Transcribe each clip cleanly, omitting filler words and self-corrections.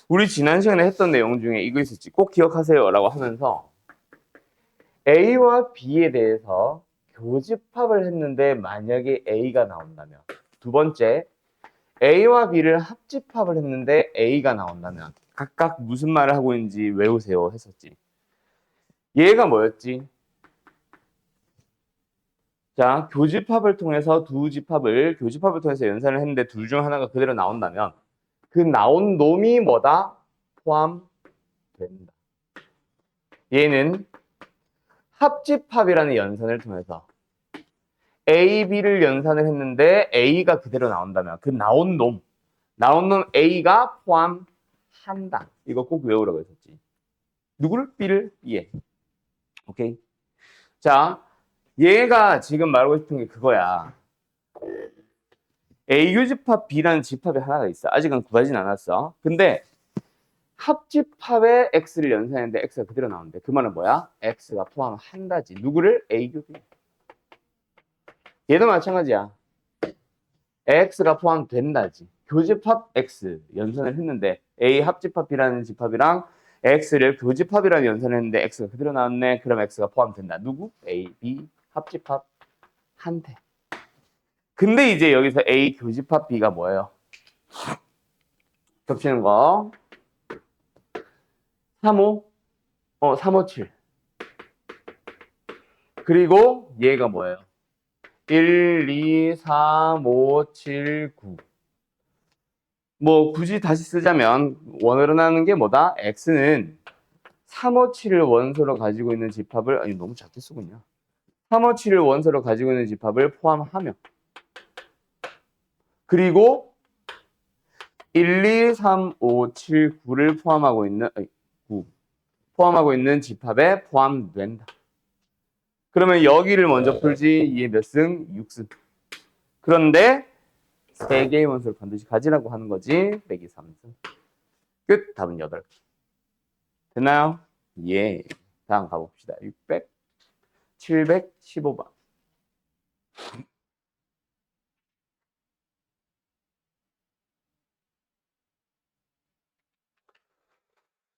우리 지난 시간에 했던 내용 중에 이거 있었지. 꼭 기억하세요 라고 하면서 A와 B에 대해서 교집합을 했는데 만약에 A가 나온다면, 두 번째 A와 B를 합집합을 했는데 A가 나온다면 각각 무슨 말을 하고 있는지 외우세요 했었지. 얘가 뭐였지? 자, 교집합을 통해서 교집합을 통해서 연산을 했는데 둘 중 하나가 그대로 나온다면 그 나온 놈이 뭐다? 포함된다. 얘는 합집합이라는 연산을 통해서 A, B를 연산을 했는데 A가 그대로 나온다면 그 나온 놈 A가 포함한다. 이거 꼭 외우라고 했었지. 누구를? B를? B에. 오케이. 자, 얘가 지금 말하고 싶은 게 그거야. A 교집합 B라는 집합이 하나가 있어. 아직은 구하진 않았어. 근데 합집합에 X를 연산했는데 X가 그대로 나오는데 그 말은 뭐야? X가 포함한다지. 누구를? A 교 B. 얘도 마찬가지야. X가 포함된다지. 교집합 X 연산을 했는데 A 합집합 B라는 집합이랑 X를 교집합이라는 연산을 했는데 X가 그대로 나왔네. 그럼 X가 포함된다. 누구? A, B 합집합 한테. 근데 이제 여기서 A 교집합 B가 뭐예요? 겹치는 거 3, 5, 3, 5, 7. 그리고 얘가 뭐예요? 1, 2, 3, 5, 7, 9. 뭐 굳이 다시 쓰자면 원으로 나누는 게 뭐다? X는 3, 5, 7을 원소로 가지고 있는 집합을, 아니 너무 작게 쓰군요. 3, 5, 7을 원소로 가지고 있는 집합을 포함하며, 그리고 1, 2, 3, 5, 7, 9를 포함하고 있는, 9 포함하고 있는 집합에 포함된다. 그러면 여기를 먼저 풀지. 얘 몇 승? 6승. 그런데 3개의 원소를 반드시 가지라고 하는 거지. 빼기 3승. 끝. 답은 8개. 됐나요? 예. 다음 가봅시다. 715번.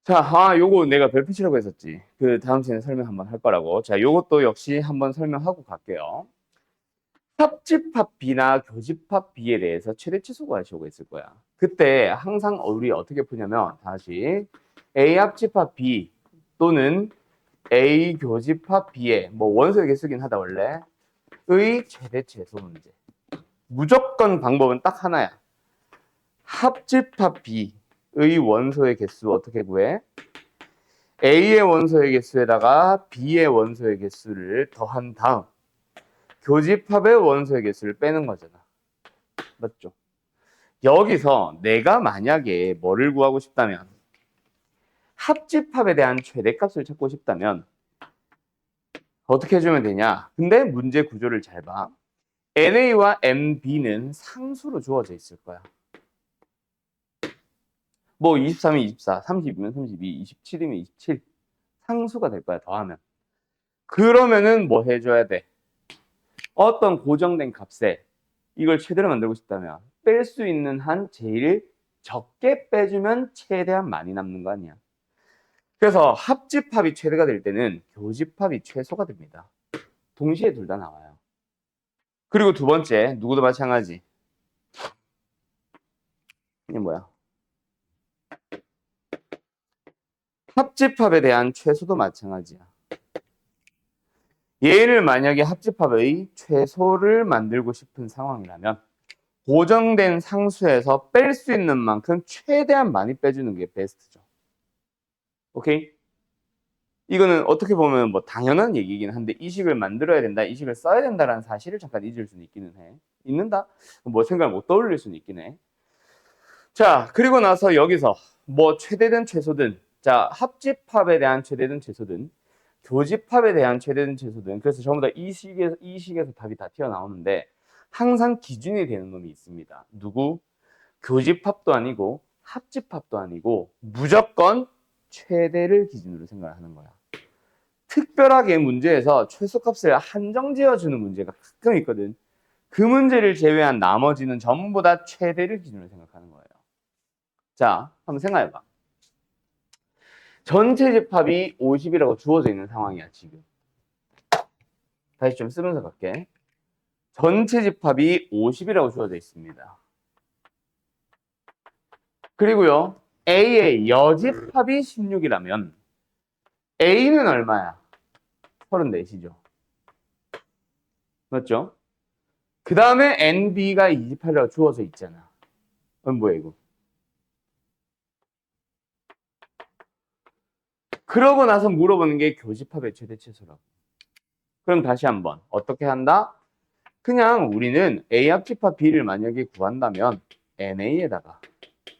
자, 요거 내가 별빛이라고 했었지. 그 다음 시간에 설명 한번 할 거라고. 자, 요것도 역시 한번 설명하고 갈게요. 합집합 B나 교집합 B에 대해서 최대치수 구하시고 있을 거야. 그때 항상 우리 어떻게 푸냐면 다시 A 합집합 B 또는 A 교집합 B의 뭐 원소의 개수긴 하다 원래 의 최대치수 문제. 무조건 방법은 딱 하나야. 합집합 B의 원소의 개수 어떻게 구해? A의 원소의 개수에다가 B의 원소의 개수를 더한 다음 교집합의 원소의 개수를 빼는 거잖아. 맞죠? 여기서 내가 만약에 뭐를 구하고 싶다면 합집합에 대한 최대값을 찾고 싶다면 어떻게 해주면 되냐? 근데 문제 구조를 잘 봐. NA와 MB는 상수로 주어져 있을 거야. 뭐 23이면 24, 30이면 32, 27이면 27 상수가 될 거야, 더하면. 그러면은 뭐 해줘야 돼? 어떤 고정된 값에 이걸 최대로 만들고 싶다면 뺄 수 있는 한 제일 적게 빼주면 최대한 많이 남는 거 아니야. 그래서 합집합이 최대가 될 때는 교집합이 최소가 됩니다. 동시에 둘 다 나와요. 그리고 두 번째, 누구도 마찬가지. 이게 뭐야? 합집합에 대한 최소도 마찬가지야. 얘를 만약에 합집합의 최소를 만들고 싶은 상황이라면 고정된 상수에서 뺄 수 있는 만큼 최대한 많이 빼주는 게 베스트죠. 오케이? 이거는 어떻게 보면 뭐 당연한 얘기긴 한데 이 식을 만들어야 된다, 이 식을 써야 된다라는 사실을 잠깐 잊을 수는 있기는 해. 있는다? 뭐 생각을 못 떠올릴 수는 있긴 해. 자, 그리고 나서 여기서 뭐 최대든 최소든, 자, 합집합에 대한 최대든 최소든, 교집합에 대한 최대든 최소든, 그래서 전부 다 이 식에서 답이 다 튀어나오는데 항상 기준이 되는 놈이 있습니다. 누구? 교집합도 아니고 합집합도 아니고 무조건 최대를 기준으로 생각하는 거야. 특별하게 문제에서 최소값을 한정 지어주는 문제가 가끔 있거든. 그 문제를 제외한 나머지는 전부 다 최대를 기준으로 생각하는 거예요. 자, 한번 생각해봐. 전체 집합이 50이라고 주어져 있는 상황이야, 지금. 다시 좀 쓰면서 갈게. 전체 집합이 50이라고 주어져 있습니다. 그리고요, A의 여집합이 16이라면 A는 얼마야? 34이죠. 맞죠? 그 다음에 NB가 28이라고 주어져 있잖아. 그럼 뭐야, 이거? 그러고 나서 물어보는 게 교집합의 최대 최소라고. 그럼 다시 한번 어떻게 한다? 그냥 우리는 A 합집합 B를 만약에 구한다면 NA에다가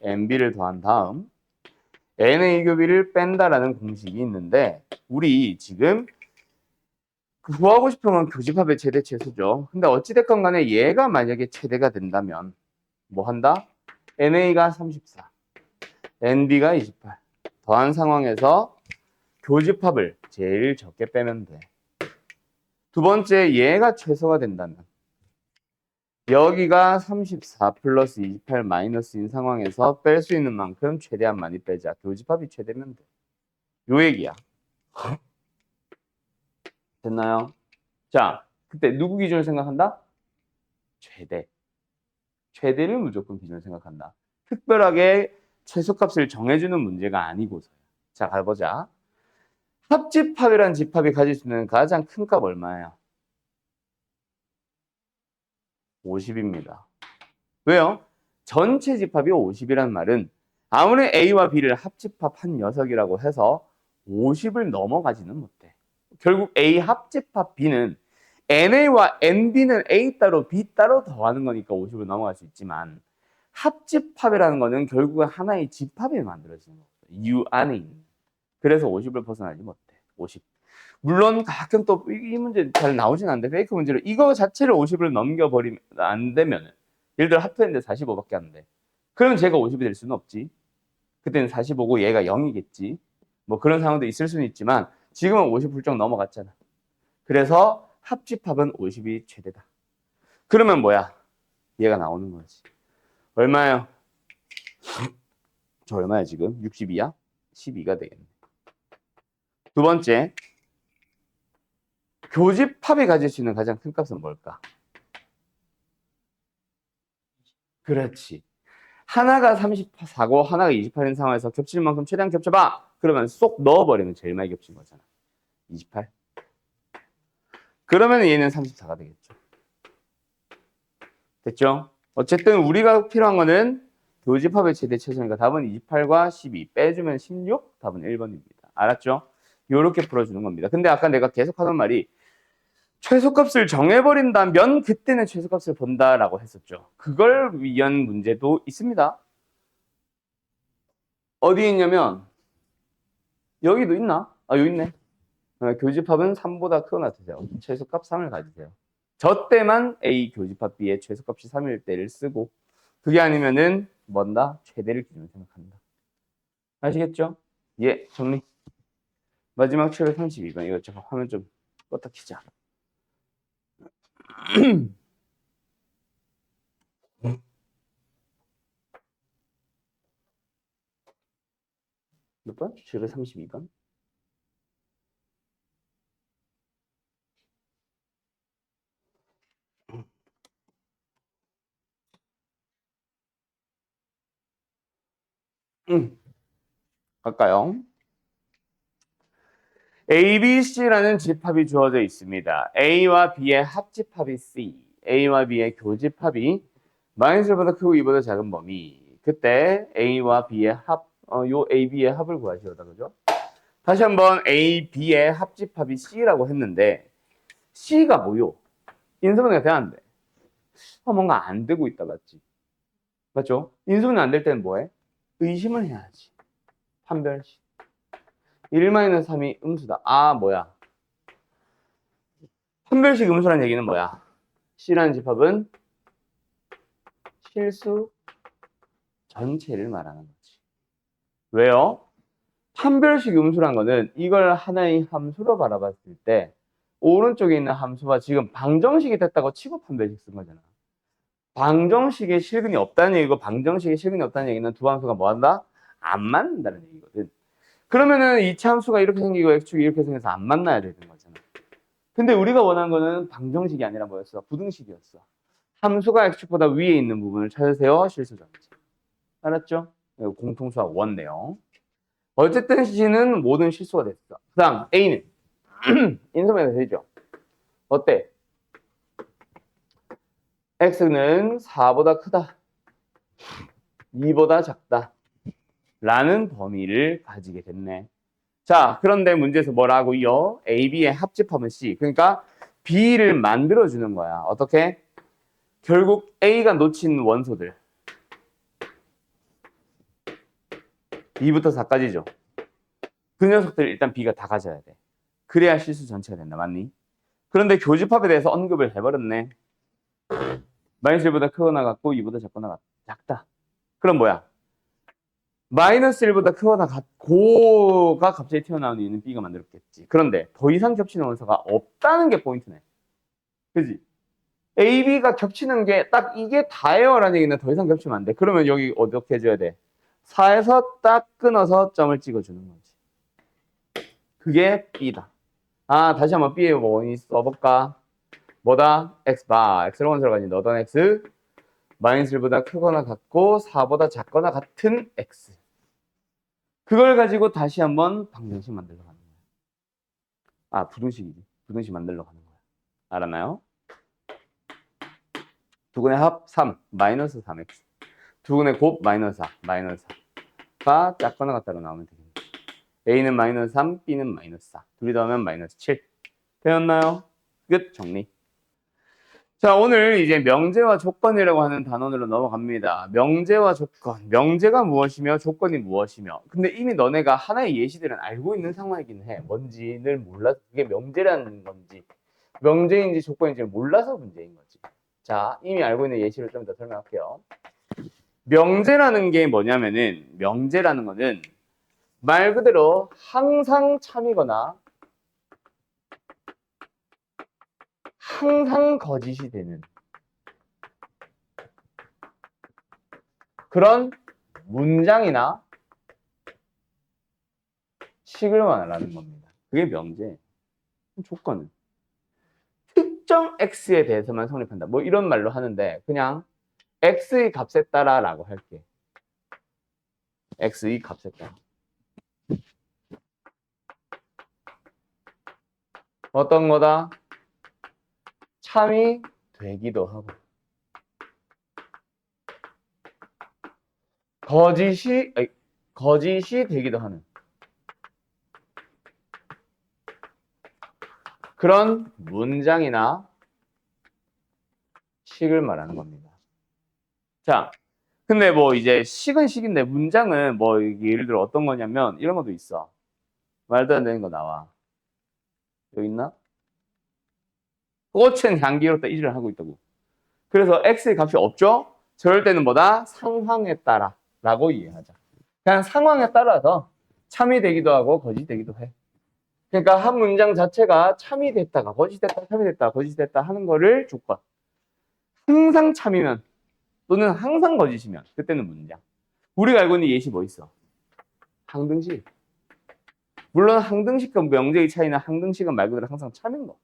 NB를 더한 다음 NA 교비를 뺀다라는 공식이 있는데 우리 지금 구하고 싶은 건 교집합의 최대 최소죠. 근데 어찌됐건 간에 얘가 만약에 최대가 된다면 뭐 한다? NA가 34, NB가 28 더한 상황에서 교집합을 제일 적게 빼면 돼. 두 번째, 얘가 최소가 된다면 여기가 34 플러스 28 마이너스인 상황에서 뺄 수 있는 만큼 최대한 많이 빼자. 교집합이 최대면 돼. 요 얘기야. 됐나요? 자, 그때 누구 기준을 생각한다? 최대. 최대를 무조건 기준을 생각한다. 특별하게 최소값을 정해주는 문제가 아니고서야. 자, 가보자. 합집합이란 집합이 가질 수 있는 가장 큰 값 얼마예요? 50입니다. 왜요? 전체 집합이 50이란 말은 아무리 A와 B를 합집합 한 녀석이라고 해서 50을 넘어가지는 못해. 결국 A 합집합 B는 NA와 NB는 A 따로 B 따로 더하는 거니까 50을 넘어갈 수 있지만 합집합이라는 거는 결국은 하나의 집합이 만들어지는 거예요. U 안에 있는. 그래서 50을 벗어나지 못해. 50. 물론 가끔 또 이 문제 잘 나오진 않는데 페이크 문제로 이거 자체를 50을 넘겨버리면 안 되면 예를 들어 합했는데 45밖에 안 돼. 그러면 제가 50이 될 수는 없지. 그때는 45고 얘가 0이겠지. 뭐 그런 상황도 있을 수는 있지만 지금은 50 훌쩍 넘어갔잖아. 그래서 합집합은 50이 최대다. 그러면 뭐야? 얘가 나오는 거지. 얼마예요? 저 얼마야 지금? 62야? 12가 되겠네. 두 번째, 교집합이 가질 수 있는 가장 큰 값은 뭘까? 그렇지. 하나가 34고 하나가 28인 상황에서 겹칠 만큼 최대한 겹쳐봐. 그러면 쏙 넣어버리면 제일 많이 겹친 거잖아. 28. 그러면 얘는 34가 되겠죠. 됐죠? 어쨌든 우리가 필요한 거는 교집합의 최대 최소니까 답은 28과 12 빼주면 16, 답은 1번입니다. 알았죠? 요렇게 풀어주는 겁니다. 근데 아까 내가 계속 하던 말이 최소값을 정해버린다면 그때는 최소값을 본다라고 했었죠. 그걸 위한 문제도 있습니다. 어디 있냐면 여기도 있나? 아, 여기 있네. 교집합은 3보다 크거나 같으세요. 최소값 3을 가지세요. 저 때만 A 교집합 B의 최소값이 3일 때를 쓰고 그게 아니면은 뭔다? 최대를 기준으로 생각한다. 아시겠죠? 예, 정리. 마지막 732번. 이거 잠깐 화면 좀 껐다 키자. 몇 번? 732번. 갈까요? A, B, C라는 집합이 주어져 있습니다. A와 B의 합집합이 C, A와 B의 교집합이 마이너스 1보다 크고 2보다 작은 범위. 그때 A와 B의 요 A, B의 합을 구하시오다, 그죠? 다시 한번 A, B의 합집합이 C라고 했는데 C가 뭐요? 인수분해가 돼야 안 돼. 뭔가 안 되고 있다, 맞지? 맞죠? 인수분해 안 될 때는 뭐해? 의심을 해야지. 판별식. 1-3이 음수다. 아, 뭐야? 판별식 음수라는 얘기는 뭐야? C라는 집합은 실수 전체를 말하는 거지. 왜요? 판별식 음수란 거는 이걸 하나의 함수로 바라봤을 때 오른쪽에 있는 함수가 지금 방정식이 됐다고 치고 판별식 쓴 거잖아. 방정식에 실근이 없다는 얘기고 방정식에 실근이 없다는 얘기는 두 함수가 뭐 한다? 안 맞는다는 얘기거든. 그러면은 이 함수가 이렇게 생기고 x축이 이렇게 생겨서 안 만나야 되는 거잖아. 근데 우리가 원하는 거는 방정식이 아니라 뭐였어? 부등식이었어. 함수가 x축보다 위에 있는 부분을 찾으세요. 실수정지. 알았죠? 이거 공통수학 원네요. 어쨌든 C는 모든 실수가 됐어. 그 다음 A는 인수분해가 되죠. 어때? X는 4보다 크다. 2보다 작다. 라는 범위를 가지게 됐네. 자, 그런데 문제에서 뭐라고요? A, B의 합집합은 C. 그러니까 B를 만들어주는 거야. 어떻게? 결국 A가 놓친 원소들. 2부터 4까지죠. 그 녀석들 일단 B가 다 가져야 돼. 그래야 실수 전체가 된다. 맞니? 그런데 교집합에 대해서 언급을 해버렸네. 마이너스 1보다 크거나 같고 2보다 작거나 작다. 그럼 뭐야? 마이너스 1보다 크거나 같고가 갑자기 튀어나오는 이유는 B가 만들었겠지. 그런데 더 이상 겹치는 원소가 없다는 게 포인트네. 그지? A, B가 겹치는 게 딱 이게 다예요 라는 얘기는 더 이상 겹치면 안 돼. 그러면 여기 어떻게 해줘야 돼? 4에서 딱 끊어서 점을 찍어주는 거지. 그게 B다. 아, 다시 한번 B의 원인 써볼까? 뭐다? X바. X로 원소를 가진 너던 X. 마이너스 1보다 크거나 같고 4보다 작거나 같은 X. 그걸 가지고 다시 한번 방정식 만들러 가는 거야. 아, 부등식이지. 부등식 만들러 가는 거야. 알았나요? 두근의 합 3, 마이너스 3x. 두근의 곱 마이너스 4, 마이너스 4가 작거나 같다로 나오면 되겠네. A는 마이너스 3, B는 마이너스 4. 둘이 더하면 마이너스 7. 되었나요? 끝. 정리. 자, 오늘 이제 명제와 조건이라고 하는 단원으로 넘어갑니다. 명제와 조건. 명제가 무엇이며 조건이 무엇이며. 근데 이미 너네가 하나의 예시들은 알고 있는 상황이긴 해. 뭔지를 몰라서 그게 명제라는 건지 명제인지 조건인지 몰라서 문제인 거지. 자, 이미 알고 있는 예시를 좀 더 설명할게요. 명제라는 게 뭐냐면은 명제라는 거는 말 그대로 항상 참이거나 항상 거짓이 되는 그런 문장이나 식을 말하는 겁니다. 그게 명제. 조건은 특정 x에 대해서만 성립한다. 뭐 이런 말로 하는데 그냥 x의 값에 따라라고 할게. x의 값에 따라. 어떤 거다? 참이 되기도 하고 거짓이 되기도 하는 그런 문장이나 식을 말하는 겁니다. 자, 근데 뭐 이제 식은 식인데 문장은 뭐 예를 들어 어떤 거냐면 이런 것도 있어. 말도 안 되는 거 나와. 여기 있나? 꽃은 향기롭다 이 일을 하고 있다고. 그래서 x의 값이 없죠? 저럴 때는 뭐다? 상황에 따라 라고 이해하자. 그냥 상황에 따라서 참이 되기도 하고 거짓이 되기도 해. 그러니까 한 문장 자체가 참이 됐다가 거짓이 됐다, 참이 됐다, 거짓이 됐다 하는 거를 조건. 항상 참이면 또는 항상 거짓이면 그때는 문장. 우리가 알고 있는 예시 뭐 있어? 항등식. 물론 항등식과 명제의 차이는 항등식은 말 그대로 항상 참인 거.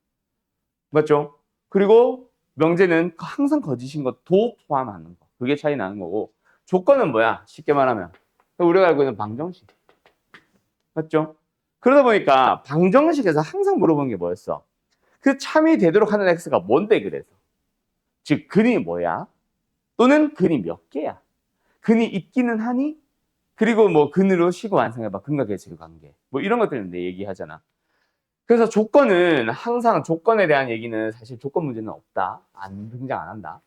맞죠? 그리고 명제는 항상 거짓인 것도 포함하는 거. 그게 차이 나는 거고. 조건은 뭐야? 쉽게 말하면. 우리가 알고 있는 방정식. 맞죠? 그러다 보니까 방정식에서 항상 물어보는 게 뭐였어? 그 참이 되도록 하는 x가 뭔데 그래서? 즉 근이 뭐야? 또는 근이 몇 개야? 근이 있기는 하니? 그리고 뭐 근으로 시고 완성해봐. 근과 계수의 관계. 뭐 이런 것들을 내 얘기하잖아. 그래서 조건은 항상 조건에 대한 얘기는 사실 조건 문제는 없다. 등장 안 한다.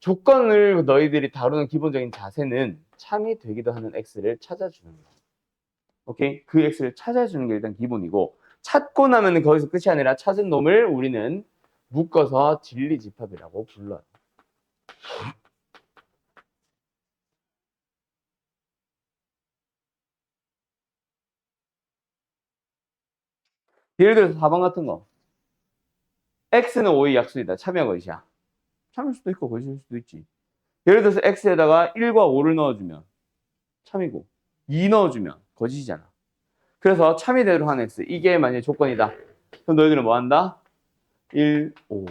조건을 너희들이 다루는 기본적인 자세는 참이 되기도 하는 x를 찾아주는 거야. 오케이? 그 x를 찾아주는 게 일단 기본이고 찾고 나면 거기서 끝이 아니라 찾은 놈을 우리는 묶어서 진리집합이라고 불러요. 예를 들어서 4번 같은 거. x는 5의 약수이다. 참이야 거짓이야? 참일 수도 있고 거짓일 수도 있지. 예를 들어서 x에다가 1과 5를 넣어주면 참이고 2 넣어주면 거짓이잖아. 그래서 참이 대로 한 x 이게 만약에 조건이다. 그럼 너희들은 뭐 한다? 1, 5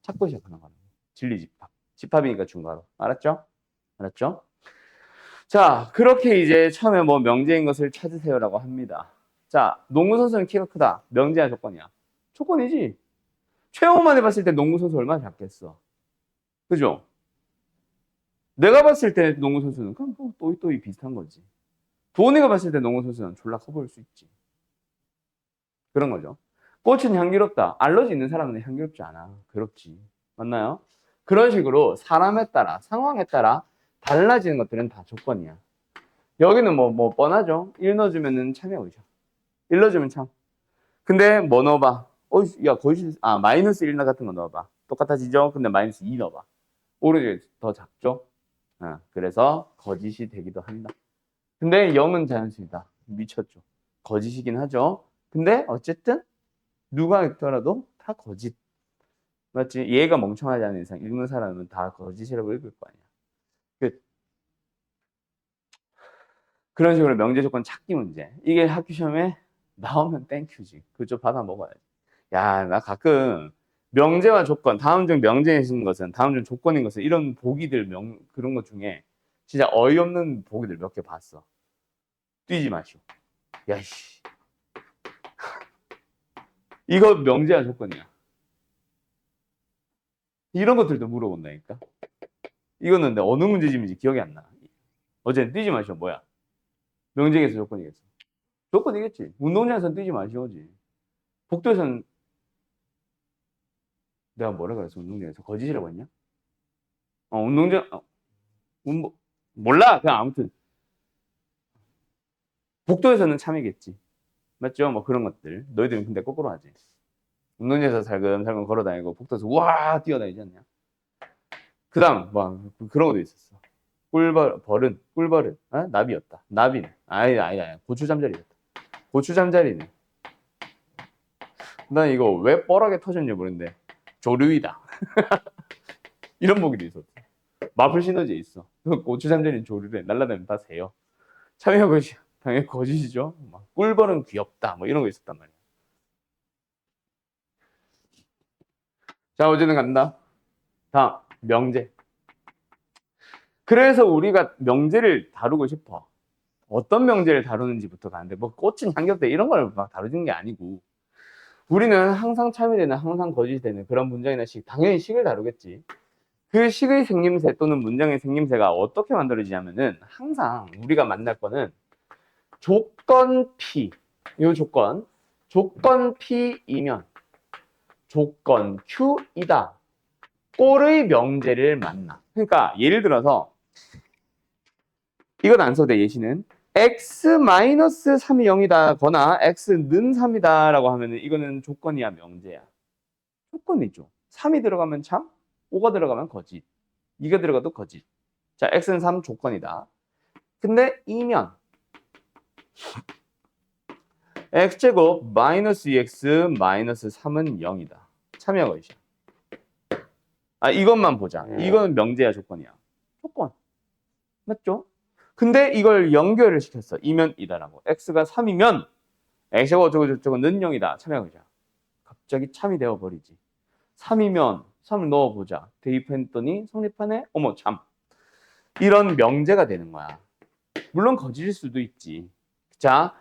찾고 시작하는 거야. 진리 집합. 집합이니까 중괄호. 알았죠? 알았죠? 자, 그렇게 이제 처음에 뭐 명제인 것을 찾으세요라고 합니다. 자, 농구 선수는 키가 크다. 명제야 조건이야? 조건이지. 최후만 해봤을 때 농구 선수 얼마나 작겠어. 그죠? 내가 봤을 때 농구 선수는 그냥 뭐 또이 비슷한 거지. 도훈이가 봤을 때 농구 선수는 졸라 커 보일 수 있지. 그런 거죠. 꽃은 향기롭다. 알러지 있는 사람은 향기롭지 않아. 괴롭지. 맞나요? 그런 식으로 사람에 따라, 상황에 따라 달라지는 것들은 다 조건이야. 여기는 뭐 뻔하죠. 1 넣어주면은 참이 오죠. 1 넣어주면 참. 근데 뭐 넣어봐. 야, 마이너스 1 같은 거 넣어봐. 똑같아지죠? 근데 마이너스 2 넣어봐. 오히려 더 작죠? 그래서 거짓이 되기도 한다. 근데 0은 자연수이다. 미쳤죠. 거짓이긴 하죠. 근데 어쨌든 누가 읽더라도 다 거짓. 맞지? 얘가 멍청하지 않은 이상 읽는 사람은 다 거짓이라고 읽을 거 아니야. 그런 식으로 명제 조건 찾기 문제. 이게 학교 시험에 나오면 땡큐지. 그거 좀 받아 먹어야지. 야, 나 가끔 명제와 조건, 다음 중 명제인 것은, 다음 중 조건인 것은 이런 보기들 그런 것 중에 진짜 어이없는 보기들 몇 개 봤어. 뛰지 마시오. 야이씨. 이거 명제와 조건이야. 이런 것들도 물어본다니까. 이거는 근데 어느 문제집인지 기억이 안 나. 어제는 뛰지 마시오. 뭐야? 명제겠어, 조건이겠어? 조건이겠지. 운동장에서는 뛰지 마시오지. 복도에서는 내가 뭐라 그랬어? 운동장에서 거짓이라고 했냐? 운동장 몰라. 그냥 아무튼 복도에서는 참이겠지. 맞죠? 뭐 그런 것들. 너희들은 근데 거꾸로 하지. 운동장에서 살금살금 걸어다니고 복도에서 와 뛰어다니지 않냐? 그다음 뭐 그런 것도 있었어. 꿀벌은 나비였다. 나비는 아니다. 고추 잠자리였다. 고추 잠자리는 난 이거 왜 뻘하게 터졌는지 모르는데 조류이다. 이런 보기도 있었어. 마플 시너지에 있어. 고추 잠자리는 조류래. 날라다니면 다 새요. 참여 거짓. 당연히 거짓이죠. 막 꿀벌은 귀엽다. 뭐 이런 거 있었단 말이야. 자, 어제는 간다. 다음, 명제. 그래서 우리가 명제를 다루고 싶어. 어떤 명제를 다루는지부터 가는데, 뭐, 꽃은 향겹다 이런 걸 막 다루는 게 아니고, 우리는 항상 참여되는, 항상 거짓이 되는 그런 문장이나 식, 당연히 식을 다루겠지. 그 식의 생김새 또는 문장의 생김새가 어떻게 만들어지냐면은, 항상 우리가 만날 거는 조건 P, 이 조건 P이면 조건 Q이다. 꼴의 명제를 만나. 그러니까 예를 들어서 이건 안 써도 돼. 예시는 x-3이 0이다 거나 x는 3이다 라고 하면 이거는 조건이야 명제야. 조건이죠. 3이 들어가면 참, 5가 들어가면 거짓, 2가 들어가도 거짓. 자, x는 3 조건이다. 근데 이면 x제곱 마이너스 2x 마이너스 3은 0이다. 참여 거짓이야. 이것만 보자. 이거는 명제야 조건이야. 조건. 맞죠? 근데 이걸 연결을 시켰어. 이면 이다라고. x가 3이면 x가 어쩌고저쩌고는 0이다. 참여하자. 갑자기 참이 되어버리지. 3이면 3을 넣어보자. 대입했더니 성립하네? 어머 참. 이런 명제가 되는 거야. 물론 거짓일 수도 있지. 자,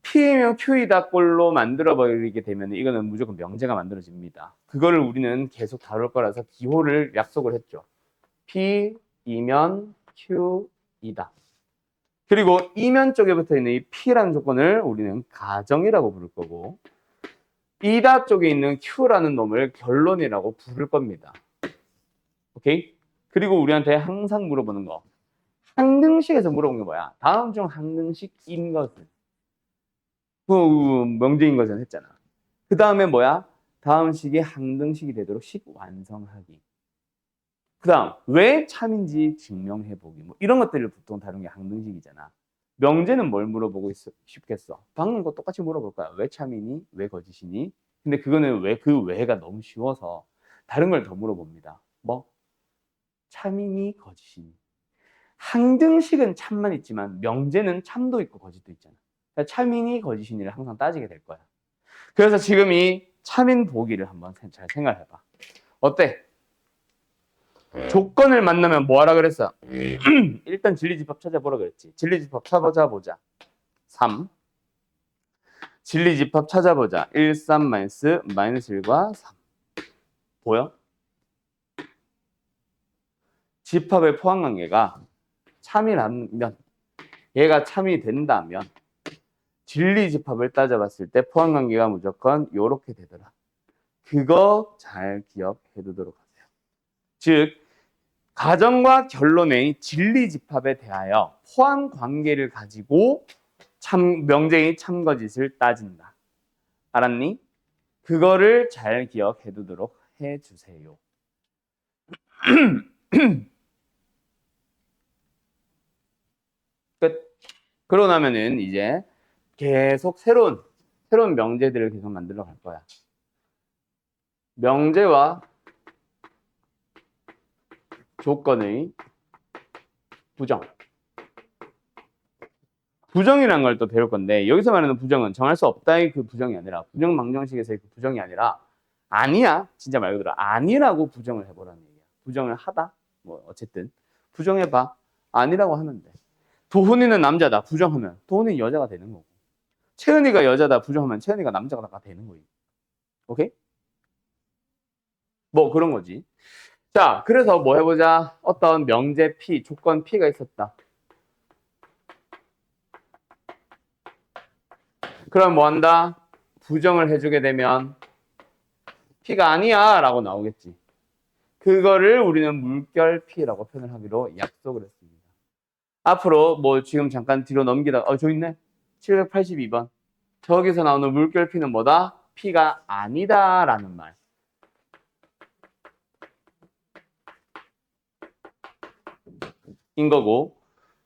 P이면 Q이다 꼴로 만들어버리게 되면 이거는 무조건 명제가 만들어집니다. 그거를 우리는 계속 다룰 거라서 기호를 약속을 했죠. P이면 Q이다. 그리고 이면 쪽에 붙어 있는 이 P라는 조건을 우리는 가정이라고 부를 거고, 이다 쪽에 있는 Q라는 놈을 결론이라고 부를 겁니다. 오케이? 그리고 우리한테 항상 물어보는 거. 항등식에서 물어본 게 뭐야? 다음 중 항등식인 것은? 명제인 것은 했잖아. 그 다음에 뭐야? 다음 식이 항등식이 되도록 식 완성하기. 그 다음, 왜 참인지 증명해보기. 뭐 이런 것들을 보통 다룬 게 항등식이잖아. 명제는 뭘 물어보고 싶겠어? 방금 거 똑같이 물어볼 거야. 왜 참이니? 왜 거짓이니? 근데 그거는 그 왜가 너무 쉬워서 다른 걸 더 물어봅니다. 뭐? 참이니? 거짓이니? 항등식은 참만 있지만 명제는 참도 있고 거짓도 있잖아. 참인이 거짓이니를 항상 따지게 될 거야. 그래서 지금 이 참인 보기를 한번 잘 생각해봐. 어때? 조건을 만나면 뭐 하라 그랬어? 일단 진리집합 찾아보라 그랬지. 진리집합 찾아보자. 3. 진리집합 찾아보자. 1, 3, 마이너스 1과 3. 보여? 집합의 포함관계가 참이라면, 얘가 참이 된다면 진리집합을 따져봤을 때 포함관계가 무조건 이렇게 되더라. 그거 잘 기억해 두도록 하세요. 즉, 가정과 결론의 진리집합에 대하여 포함관계를 가지고 명제의 참거짓을 따진다. 알았니? 그거를 잘 기억해 두도록 해주세요. 끝. 그러고 나면은 이제 계속 새로운 명제들을 계속 만들어 갈 거야. 명제와 조건의 부정. 부정이라는 걸 또 배울 건데, 여기서 말하는 부정은 정할 수 없다의 그 부정이 아니라, 부정 방정식에서의 그 부정이 아니라, 아니야. 진짜 말 그대로 아니라고 부정을 해보라는 얘기야. 부정을 하다. 뭐 어쨌든 부정해봐. 아니라고 하면 돼. 도훈이는 남자다. 부정하면 도훈이는 여자가 되는 거고, 채은이가 여자다. 부정하면 채은이가 남자가 되는 거예요. 오케이? 뭐 그런 거지. 자, 그래서 뭐 해보자. 어떤 명제 P, 조건 P가 있었다. 그럼 뭐 한다? 부정을 해주게 되면 P가 아니야 라고 나오겠지. 그거를 우리는 물결 P라고 표현을 하기로 약속을 했습니다. 앞으로 뭐 지금 잠깐 뒤로 넘기다가 저 있네. 782번. 저기서 나오는 물결 P는 뭐다? P가 아니다 라는 말. 인 거고,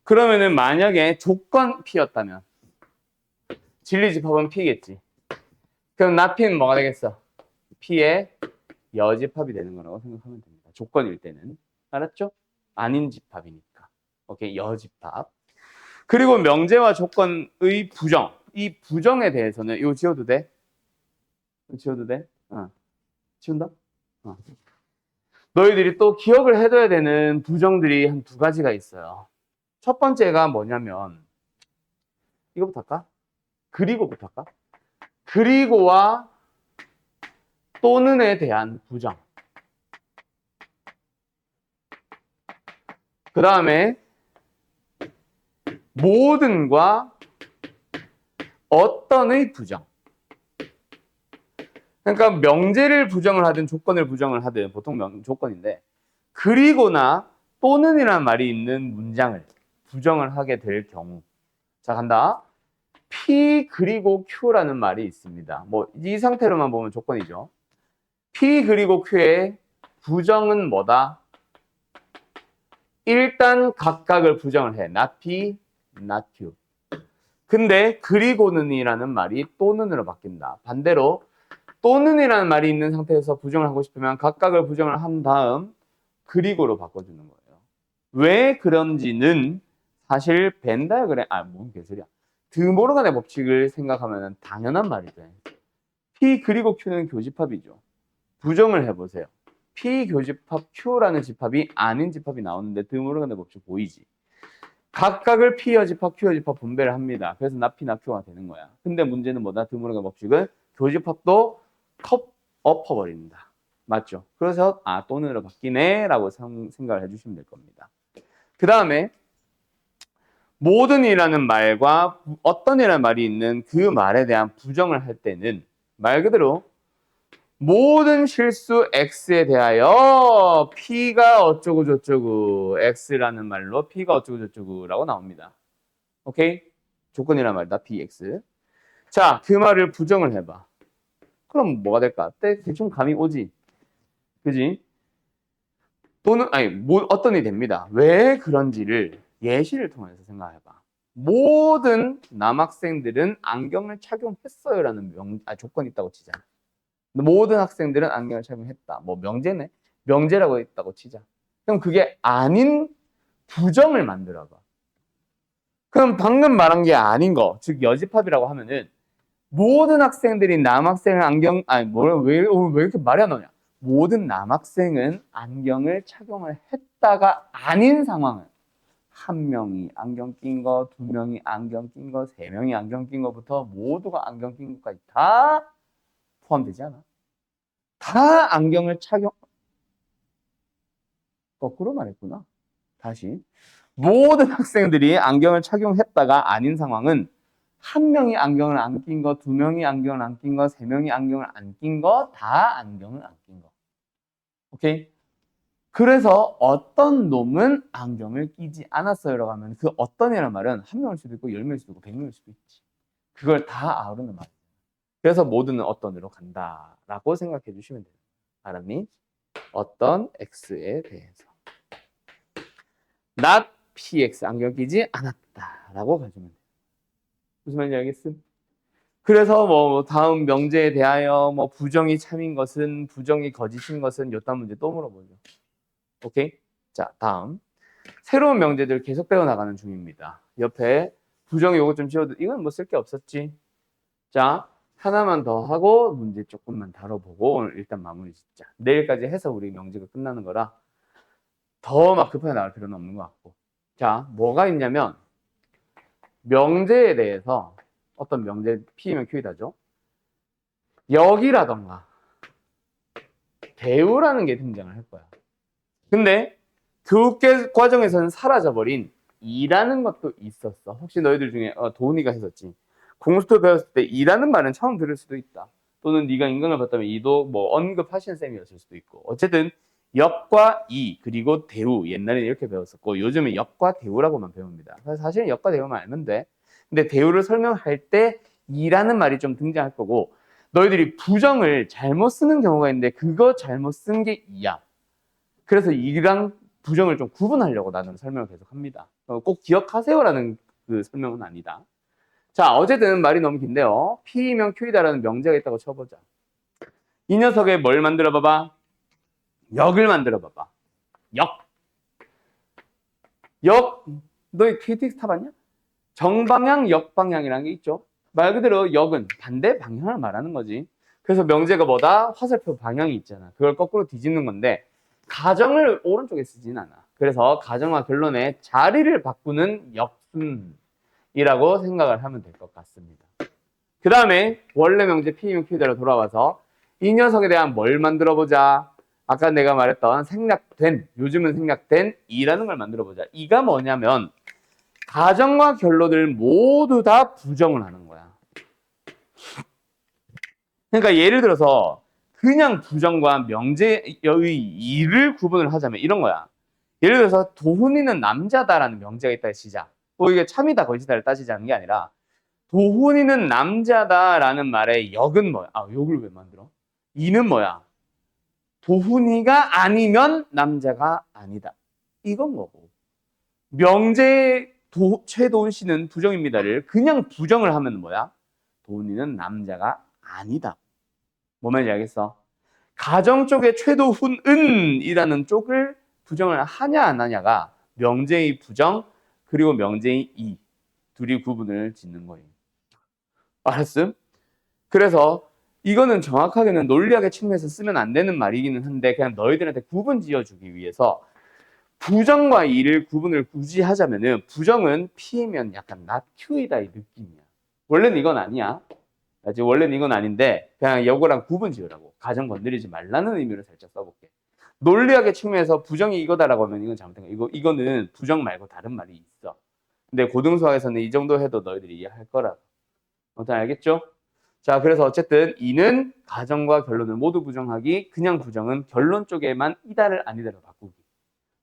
그러면은 만약에 조건 P였다면 진리집합은 P겠지. 그럼 나 P는 뭐가 되겠어? P의 여집합이 되는 거라고 생각하면 됩니다. 조건일 때는. 알았죠? 아닌 집합이니까. 오케이, 여집합. 그리고 명제와 조건의 부정. 이 부정에 대해서는 이거 지워도 돼? 지워도 돼? 지운다? 너희들이 또 기억을 해둬야 되는 부정들이 한 두 가지가 있어요. 첫 번째가 뭐냐면 이거부터 할까? 그리고부터 할까? 그리고와 또는에 대한 부정. 그 다음에 모든과 어떤의 부정. 그러니까 명제를 부정을 하든 조건을 부정을 하든 보통 조건인데, 그리고나 또는이라는 말이 있는 문장을 부정을 하게 될 경우. 자, 간다. P 그리고 Q라는 말이 있습니다. 뭐 이 상태로만 보면 조건이죠. P 그리고 Q의 부정은 뭐다? 일단 각각을 부정을 해. not P, not Q. 근데 그리고는이라는 말이 또는으로 바뀐다. 반대로 또는이라는 말이 있는 상태에서 부정을 하고 싶으면 각각을 부정을 한 다음 그리고로 바꿔주는 거예요. 왜 그런지는 사실 벤 다이어그램, 뭔 개소리야. 드모르간의 법칙을 생각하면 당연한 말이죠. P 그리고 Q는 교집합이죠. 부정을 해보세요. P 교집합 Q라는 집합이 아닌 집합이 나오는데 드모르간의 법칙 보이지? 각각을 P 여집합, Q 여집합 분배를 합니다. 그래서 나 P, 나 Q가 되는 거야. 근데 문제는 뭐다? 드모르간 법칙은 교집합도 엎어버린다. 맞죠? 그래서 또는으로 바뀌네 라고 생각을 해주시면 될 겁니다. 그 다음에 모든이라는 말과 어떤이라는 말이 있는 그 말에 대한 부정을 할 때는 말 그대로 모든 실수 X에 대하여 P가 어쩌고 저쩌고, X라는 말로 P가 어쩌고 저쩌고 라고 나옵니다. 오케이? 조건이란 말이다. PX. 자, 그 말을 부정을 해봐. 그럼 뭐가 될까? 대충 감이 오지. 그지? 또는, 어떤 일이 됩니다. 왜 그런지를 예시를 통해서 생각해봐. 모든 남학생들은 안경을 착용했어요 라는 조건이 있다고 치자. 모든 학생들은 안경을 착용했다. 뭐 명제네. 명제라고 했다고 치자. 그럼 그게 아닌 부정을 만들어봐. 그럼 방금 말한 게 아닌 거, 즉 여집합이라고 하면은 모든 학생들이 남학생을 왜 이렇게 말이 안 나오냐? 모든 남학생은 안경을 착용을 했다가 아닌 상황은 한 명이 안경 낀 거, 두 명이 안경 낀 거, 세 명이 안경 낀 거부터 모두가 안경 낀 것까지 다 포함되지 않아? 다 안경을 거꾸로 말했구나. 다시. 모든 학생들이 안경을 착용했다가 아닌 상황은 한 명이 안경을 안 낀 거, 두 명이 안경을 안 낀 거, 세 명이 안경을 안 낀 거, 다 안경을 안 낀 거. 오케이? 그래서 어떤 놈은 안경을 끼지 않았어요라고 하면 그 어떤이라는 말은 한 명일 수도 있고 10명일 수도 있고 100명일 수도 있지. 그걸 다 아우르는 말이에요. 그래서 모두는 어떤으로 간다라고 생각해 주시면 돼요. 알았니? 어떤 X에 대해서. not PX 안경 끼지 않았다라고 가지면 돼요. 무슨 말인지 알겠음? 그래서 뭐 다음 명제에 대하여 뭐 부정이 참인 것은 부정이 거짓인 것은 요딴 문제 또 물어보죠. 오케이? 자, 다음. 새로운 명제들 계속 배워나가는 중입니다. 옆에 부정이 요거 좀 지워도 이건 뭐 쓸 게 없었지. 자, 하나만 더 하고 문제 조금만 다뤄보고 오늘 일단 마무리 짓자. 내일까지 해서 우리 명제가 끝나는 거라 더 막 급하게 나갈 필요는 없는 것 같고. 자, 뭐가 있냐면 명제에 대해서 어떤 명제 P면 Q이다죠. 역이라던가 대우라는 게 등장을 할 거야. 근데 교육 과정에서는 사라져버린 이라는 것도 있었어. 혹시 너희들 중에 도훈이가 했었지. 공수토 배웠을 때 이라는 말은 처음 들을 수도 있다. 또는 네가 인강을 봤다면 이도 뭐 언급하시는 쌤이었을 수도 있고. 어쨌든 역과 이 그리고 대우 옛날에는 이렇게 배웠었고 요즘은 역과 대우라고만 배웁니다. 사실은 역과 대우만 알면 돼. 근데 대우를 설명할 때 이라는 말이 좀 등장할 거고 너희들이 부정을 잘못 쓰는 경우가 있는데 그거 잘못 쓴 게 이야. 그래서 이랑 부정을 좀 구분하려고 나는 설명을 계속 합니다. 꼭 기억하세요라는 그 설명은 아니다. 자, 어쨌든 말이 너무 긴데요. P이면 Q이다라는 명제가 있다고 쳐보자. 이 녀석에 뭘 만들어 봐봐? 역을 만들어 봐봐. 역. 너 KTX 타봤냐? 정방향, 역방향이라는 게 있죠. 말 그대로 역은 반대 방향을 말하는 거지. 그래서 명제가 뭐다? 화살표 방향이 있잖아. 그걸 거꾸로 뒤집는 건데 가정을 오른쪽에 쓰진 않아. 그래서 가정과 결론의 자리를 바꾸는 역순이라고 생각을 하면 될 것 같습니다. 그 다음에 원래 명제 P이면 Q대로 돌아와서 이 녀석에 대한 뭘 만들어 보자. 아까 내가 말했던 생략된, 요즘은 생략된 이라는 걸 만들어 보자. 이가 뭐냐면 가정과 결론을 모두 다 부정을 하는 거야. 그러니까 예를 들어서 그냥 부정과 명제의 이를 구분을 하자면 이런 거야. 예를 들어서 도훈이는 남자다라는 명제가 있다 시작. 이게 참이다 거짓다를 따지자는 게 아니라 도훈이는 남자다라는 말의 역은 뭐야? 역을 왜 만들어? 이는 뭐야? 도훈이가 아니면 남자가 아니다. 이건 거고. 명제 최도훈 씨는 부정입니다를 그냥 부정을 하면 뭐야? 도훈이는 남자가 아니다. 뭐 말인지 알겠어? 가정 쪽에 최도훈은이라는 쪽을 부정을 하냐 안 하냐가 명제의 부정 그리고 명제의 이 둘이 구분을 짓는 거예요. 알았음? 그래서 이거는 정확하게는 논리학의 측면에서 쓰면 안 되는 말이기는 한데 그냥 너희들한테 구분 지어주기 위해서 부정과 이를 구분을 굳이 하자면은 부정은 P면 약간 not Q이다 이 느낌이야. 원래는 이건 아니야. 원래는 이건 아닌데 그냥 이거랑 구분 지으라고. 가정 건드리지 말라는 의미로 살짝 써볼게. 논리학의 측면에서 부정이 이거다라고 하면 이건 잘못된 거야. 이거는 부정 말고 다른 말이 있어. 근데 고등수학에서는 이 정도 해도 너희들이 이해할 거라고. 일단 알겠죠? 자, 그래서 어쨌든 이는 가정과 결론을 모두 부정하기, 그냥 부정은 결론 쪽에만 이다를 아니다로 바꾸기.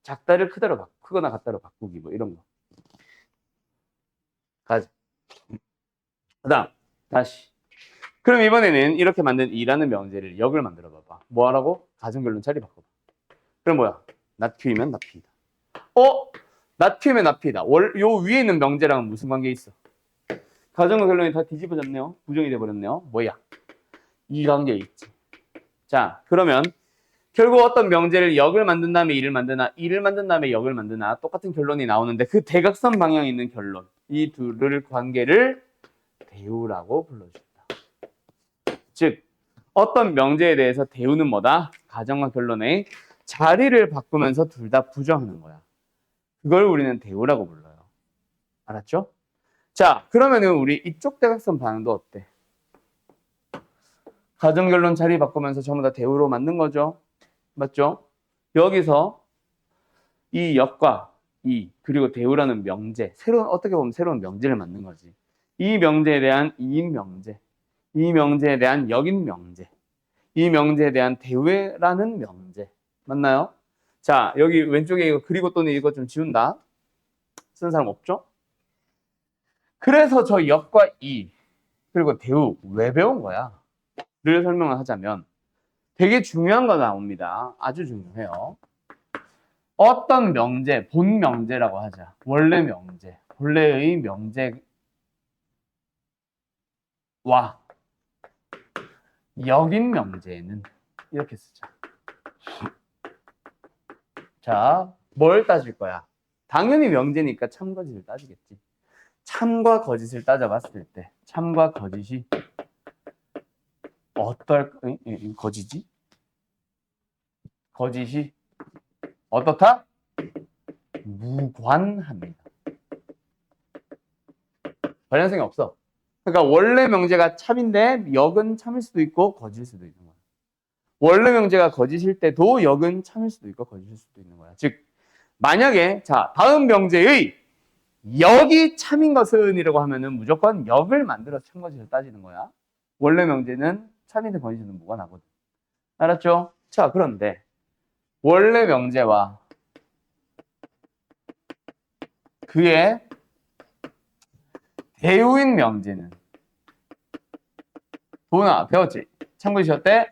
작다를 크거나 같다로 바꾸기 뭐 이런 거. 가자. 그다음 다시. 그럼 이번에는 이렇게 만든 이라는 명제를 역을 만들어 봐봐. 뭐 하라고? 가정 결론 자리 바꿔봐. 그럼 뭐야? not Q이면 not P다. not Q면 not P다. 요 위에 있는 명제랑은 무슨 관계 있어? 가정과 결론이 다 뒤집어졌네요. 부정이 돼버렸네요. 뭐야? 이 관계 있지. 자, 그러면 결국 어떤 명제를 역을 만든 다음에 이를 만드나 이를 만든 다음에 역을 만드나 똑같은 결론이 나오는데 그 대각선 방향에 있는 결론 이 둘을 관계를 대우라고 불러준다. 즉 어떤 명제에 대해서 대우는 뭐다? 가정과 결론의 자리를 바꾸면서 둘 다 부정하는 거야. 그걸 우리는 대우라고 불러요. 알았죠? 자, 그러면은 우리 이쪽 대각선 반응도 어때? 가정, 결론 자리 바꾸면서 전부 다 대우로 만든 거죠. 맞죠? 여기서 이 역과 이 그리고 대우라는 명제, 새로운 어떻게 보면 새로운 명제를 만든 거지. 이 명제에 대한 이인 명제, 이 명제에 대한 역인 명제, 이 명제에 대한 대우라는 명제. 맞나요? 자, 여기 왼쪽에 이거 그리고 또는 이거 좀 지운다. 쓴 사람 없죠? 그래서 저 역과 이 그리고 대우 왜 배운 거야? 를 설명을 하자면 되게 중요한 거 나옵니다. 아주 중요해요. 어떤 명제, 본 명제라고 하자. 원래 명제, 본래의 명제와 역인 명제는 이렇게 쓰자. 자, 뭘 따질 거야? 당연히 명제니까 참거짓을 따지겠지. 참과 거짓을 따져봤을 때 참과 거짓이 거짓이? 거짓이 어떻다? 무관합니다. 관련성이 없어. 그러니까 원래 명제가 참인데 역은 참일 수도 있고 거짓일 수도 있는 거야. 원래 명제가 거짓일 때도 역은 참일 수도 있고 거짓일 수도 있는 거야. 즉 만약에 자 다음 명제의 역이 참인 것은 이라고 하면은 무조건 역을 만들어서 참거짓을 따지는 거야. 원래 명제는 참인데 거짓은 무관하거든. 알았죠? 자 그런데 원래 명제와 그의 대우인 명제는 도훈아 배웠지? 참거짓이 어때?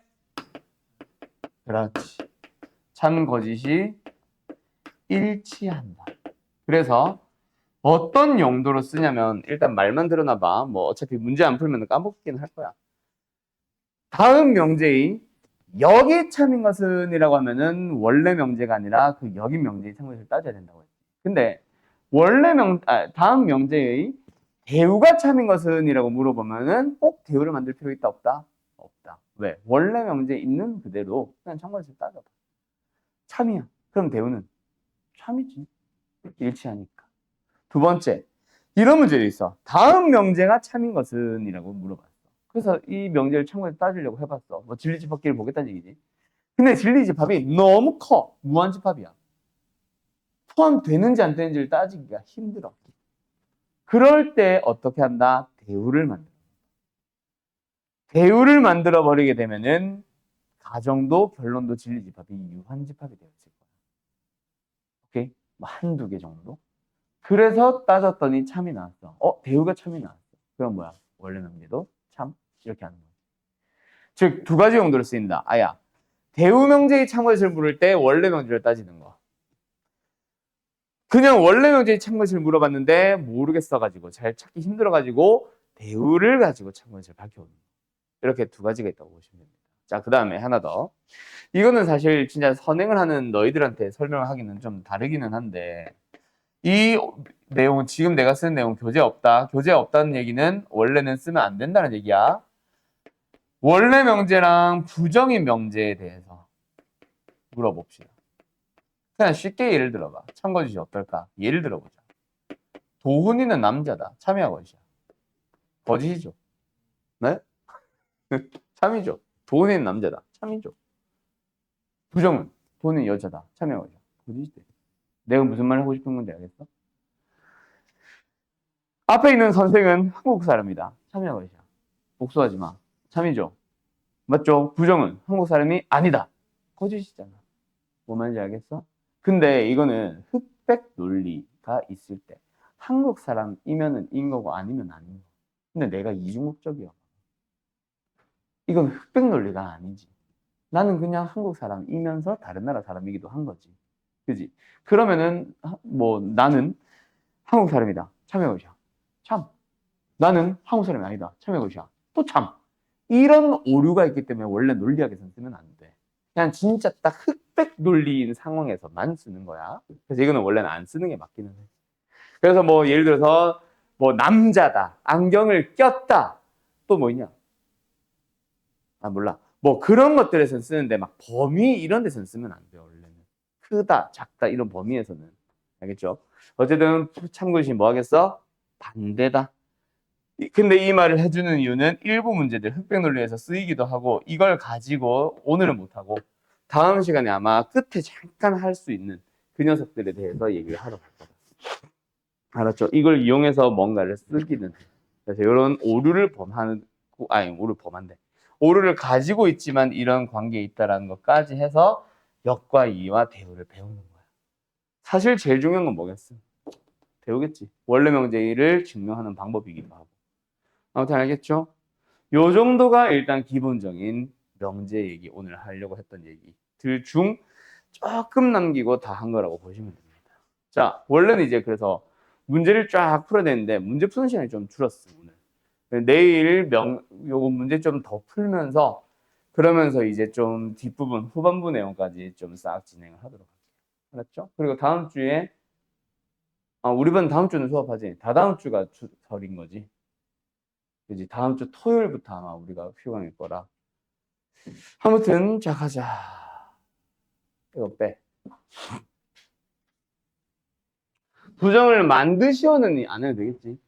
그렇지. 참거짓이 일치한다. 그래서 어떤 용도로 쓰냐면 일단 말만 들어놔봐. 뭐 어차피 문제 안 풀면 까먹긴 할 거야. 다음 명제의 역이 참인 것은 이라고 하면은 원래 명제가 아니라 그 역인 명제의 참거짓을 따져야 된다고 했지. 근데 다음 명제의 대우가 참인 것은 이라고 물어보면은 꼭 대우를 만들 필요 있다 없다? 없다. 왜? 원래 명제에 있는 그대로 그냥 참거짓을 따져봐. 참이야. 그럼 대우는 참이지. 일치하니까. 두 번째, 이런 문제도 있어. 다음 명제가 참인 것은 이라고 물어봤어. 그래서 이 명제를 참고해서 따지려고 해봤어. 뭐 진리집합끼리 보겠다는 얘기지. 근데 진리집합이 너무 커. 무한집합이야. 포함되는지 안 되는지를 따지기가 힘들어. 그럴 때 어떻게 한다? 대우를 만들어. 대우를 만들어 버리게 되면은 가정도 결론도 진리집합이 유한집합이 되었을 거야. 오케이? 뭐 한두 개 정도? 그래서 따졌더니 참이 나왔어. 대우가 참이 나왔어. 그럼 뭐야? 원래 명제도 참 이렇게 하는 거야. 즉 두 가지 용도로 쓰인다. 아야. 대우 명제의 참것을 물을 때 원래 명제를 따지는 거. 그냥 원래 명제의 참것을 물어봤는데 모르겠어가지고 잘 찾기 힘들어가지고 대우를 가지고 참것을 밝혀오는 거. 이렇게 두 가지가 있다고 보시면 됩니다. 자, 그 다음에 하나 더. 이거는 사실 진짜 선행을 하는 너희들한테 설명을 하기는 좀 다르기는 한데 이 내용은 지금 내가 쓴 내용 교재 없다. 교재 없다는 얘기는 원래는 쓰면 안 된다는 얘기야. 원래 명제랑 부정인 명제에 대해서 물어봅시다. 그냥 쉽게 예를 들어봐. 참거짓이 어떨까? 예를 들어보자. 도훈이는 남자다. 참이야 거짓이야? 거짓이죠. 네? 참이죠. 도훈이는 남자다. 참이죠. 부정은 도훈이는 여자다. 참이야 거짓이야? 거짓이지. 내가 무슨 말 하고 싶은 건지 알겠어? 앞에 있는 선생은 한국 사람이다. 참이야 거짓이야? 복수하지 마. 참이죠. 맞죠? 부정은 한국 사람이 아니다. 거짓이잖아. 뭔 말인지 알겠어? 근데 이거는 흑백 논리가 있을 때 한국 사람이면은 인 거고 아니면 아닌 거. 근데 내가 이중국적이야. 이건 흑백 논리가 아니지. 나는 그냥 한국 사람이면서 다른 나라 사람이기도 한 거지. 그지? 그러면은 뭐 나는 한국 사람이다. 참여 것이야. 참. 나는 한국 사람이 아니다. 참여 것이야. 또 참. 이런 오류가 있기 때문에 원래 논리학에서는 쓰면 안 돼. 그냥 진짜 딱 흑백 논리인 상황에서만 쓰는 거야. 그래서 이거는 원래는 안 쓰는 게 맞기는 해. 그래서 뭐 예를 들어서 뭐 남자다, 안경을 꼈다, 또 뭐 있냐? 아 몰라. 뭐 그런 것들에서 쓰는데 막 범위 이런 데서는 쓰면 안 돼요. 원래는 크다, 작다 이런 범위에서는. 알겠죠? 어쨌든 참고시 뭐 하겠어? 반대다. 근데 이 말을 해주는 이유는 일부 문제들 흑백 논리에서 쓰이기도 하고 이걸 가지고 오늘은 못하고 다음 시간에 아마 끝에 잠깐 할 수 있는 그 녀석들에 대해서 얘기를 하러 갈 거다. 알았죠? 이걸 이용해서 뭔가를 쓰기는 해. 그래서 이런 오류를 범하는, 아니 오류를 범한대. 오류를 가지고 있지만 이런 관계에 있다라는 것까지 해서 역과 이와 대우를 배우는 거야. 사실 제일 중요한 건 뭐겠어? 배우겠지. 원래 명제를 증명하는 방법이기도 하고. 아무튼 알겠죠? 요 정도가 일단 기본적인 명제 얘기, 오늘 하려고 했던 얘기들 중 조금 남기고 다 한 거라고 보시면 됩니다. 자, 원래는 이제 그래서 문제를 쫙 풀어야 되는데 문제 푸는 시간이 좀 줄었어, 오늘. 내일 요거 문제 좀 더 풀면서 그러면서 이제 좀 뒷부분, 후반부 내용까지 좀 싹 진행을 하도록 할게요. 알았죠? 그리고 다음 주에, 우리 반 다음 주는 수업하지. 다다음 주가 설인 거지. 그지? 다음 주 토요일부터 아마 우리가 휴강일 거라. 아무튼 자 가자. 이거 빼. 부정을 만드시오는 안 해도 되겠지.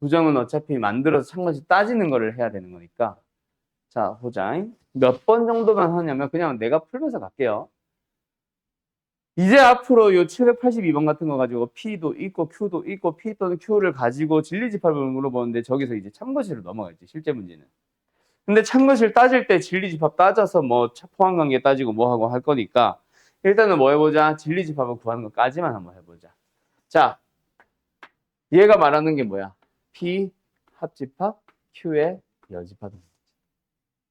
부정은 어차피 만들어서 참고시 따지는 거를 해야 되는 거니까. 자 보자. 몇 번 정도만 하냐면 그냥 내가 풀면서 갈게요. 이제 앞으로 요 782번 같은 거 가지고 P도 있고 Q도 있고 P 또는 Q를 가지고 진리집합을 물어보는데 저기서 이제 참고시로 넘어갈지 실제 문제는. 근데 참고시를 따질 때 진리집합 따져서 뭐 포함관계 따지고 뭐 하고 할 거니까 일단은 뭐 해보자. 진리집합을 구하는 것까지만 한번 해보자. 자, 얘가 말하는 게 뭐야? P 합집합, Q의 여집합입니다.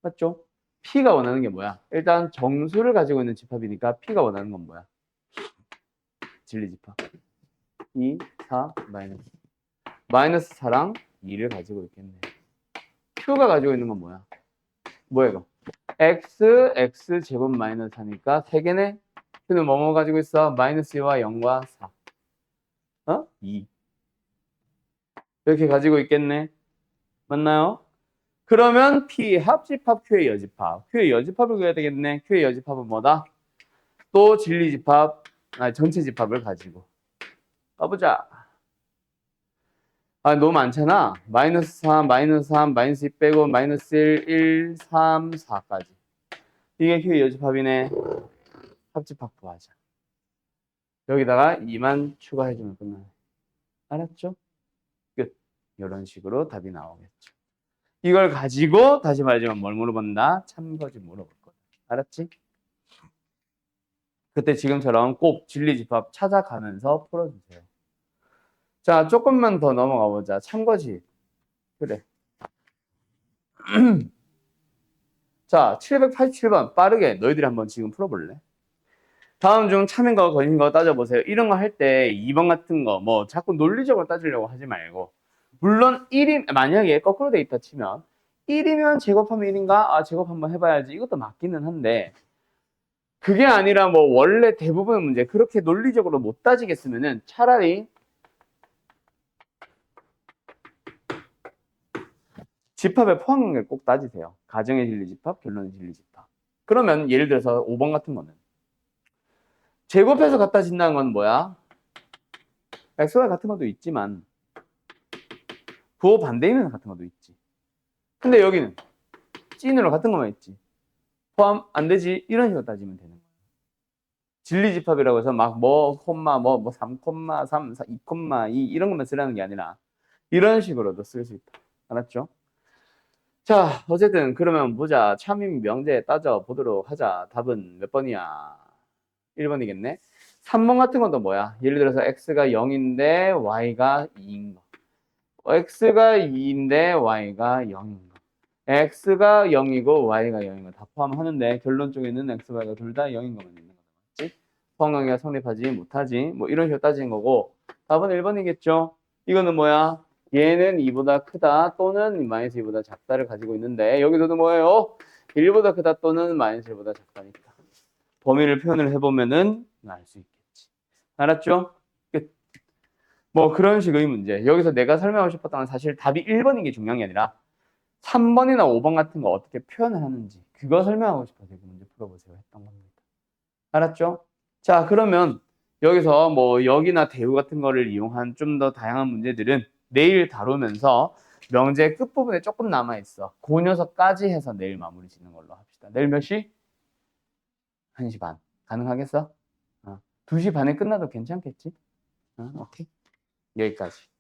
맞죠? P가 원하는 게 뭐야? 일단 정수를 가지고 있는 집합이니까 P가 원하는 건 뭐야? 진리집합. 2, 4, 마이너스. 마이너스 4랑 2를 가지고 있겠네. Q가 가지고 있는 건 뭐야? 뭐야 이거? x, x 제곱 마이너스 4니까 3개네? Q는 뭐뭐 가지고 있어? 마이너스 2와 0과 4. 2. 이렇게 가지고 있겠네. 맞나요? 그러면 P 합집합, Q의 여집합. Q의 여집합을 구해야 되겠네. Q의 여집합은 뭐다? 또 진리집합, 전체 집합을 가지고. 가보자. 너무 많잖아. 마이너스 3, 마이너스 3, 마이너스 2 빼고 마이너스 1, 1, 3, 4까지. 이게 Q의 여집합이네. 합집합 구하자. 여기다가 2만 추가해주면 끝나네. 알았죠? 끝. 이런 식으로 답이 나오겠죠. 이걸 가지고 다시 말하지만 뭘 물어본다? 참거지 물어볼 거다. 알았지? 그때 지금처럼 꼭 진리집합 찾아가면서 풀어주세요. 자, 조금만 더 넘어가 보자. 참거지. 그래. 자, 787번 빠르게 너희들이 한번 지금 풀어볼래? 다음 중 참인 거 걸린 거 따져보세요. 이런 거 할 때 2번 같은 거 뭐 자꾸 논리적으로 따지려고 하지 말고 물론 1인 만약에 거꾸로 돼 있다 치면 1이면 제곱하면 1인가? 제곱 한번 해봐야지. 이것도 맞기는 한데 그게 아니라 뭐 원래 대부분의 문제 그렇게 논리적으로 못 따지겠으면은 차라리 집합의 포함관계를 꼭 따지세요. 가정의 진리집합, 결론의 진리집합. 그러면 예를 들어서 5번 같은 거는 제곱해서 갖다 진다는 건 뭐야? xy 같은 것도 있지만 부호 반대이면 같은 것도 있지. 근데 여기는 찐으로 같은 것만 있지. 포함 안 되지. 이런 식으로 따지면 되는 거야. 진리집합이라고 해서 막 뭐 콤마 뭐 3, 3, 4, 2, 2 이런 것만 쓰라는 게 아니라 이런 식으로도 쓸 수 있다. 알았죠? 자, 어쨌든 그러면 보자. 참임 명제 따져 보도록 하자. 답은 몇 번이야? 1번이겠네. 3번 같은 것도 뭐야? 예를 들어서 x가 0인데 y가 2인 거. x가 2인데 y가 0인 거. x가 0이고 y가 0인 거 다 포함하는데 결론 쪽에는 x, y가 둘 다 0인 것만 있는 거다. 맞지? 포함관계가 성립하지 못하지. 뭐 이런 식으로 따지는 거고 답은 1번이겠죠? 이거는 뭐야? 얘는 2보다 크다 또는 마이너스 2보다 작다를 가지고 있는데 여기서도 뭐예요? 1보다 크다 또는 마이너스 1보다 작다니까. 범위를 표현을 해보면은 알 수 있겠지. 알았죠? 끝. 뭐 그런 식의 문제. 여기서 내가 설명하고 싶었던 건 사실 답이 1번인 게 중요한 게 아니라 3번이나 5번 같은 거 어떻게 표현을 하는지 그거 설명하고 싶어서 이거 문제 풀어보세요 했던 겁니다. 알았죠? 자, 그러면 여기서 뭐 역이나 대우 같은 거를 이용한 좀 더 다양한 문제들은 내일 다루면서 명제 끝부분에 조금 남아있어. 그 녀석까지 해서 내일 마무리 짓는 걸로 합시다. 내일 몇 시? 1시 반. 가능하겠어? 2시 반에 끝나도 괜찮겠지? 오케이. 여기까지.